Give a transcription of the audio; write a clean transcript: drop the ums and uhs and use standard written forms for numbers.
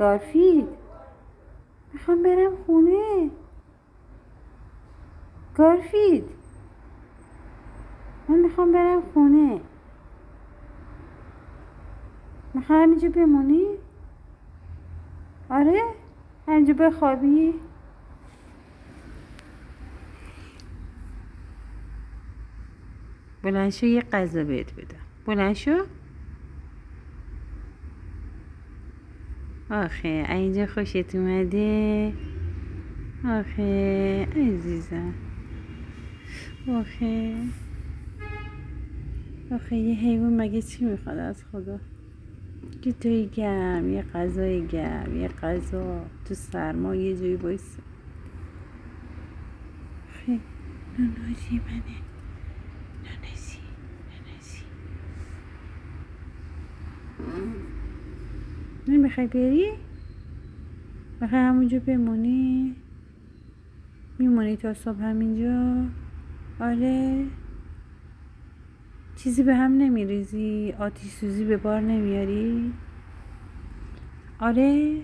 گارفید، میخوام برم خونه. گارفید، من میخوام برم خونه. میخوام همینجا بمونی؟ آره؟ همینجا بخوابی؟ بلند شو یه غذا بهت بدم. بلند شو. آخه اینجا خوشت اومده؟ آخه عزیزم. آخه یه حیوان مگه چی میخواد از خدا؟ یه جایی گرم، یه غذای گرم، یه غذا تو سرما یه جایی بایسته. آخه نونازی منه. نونازی. نمیخوای بری؟ میخوای همونجا بمونی؟ میمونی تا صبح همینجا؟ آره؟ چیزی به هم نمیریزی؟ آتش سوزی به بار نمیاری؟ آره؟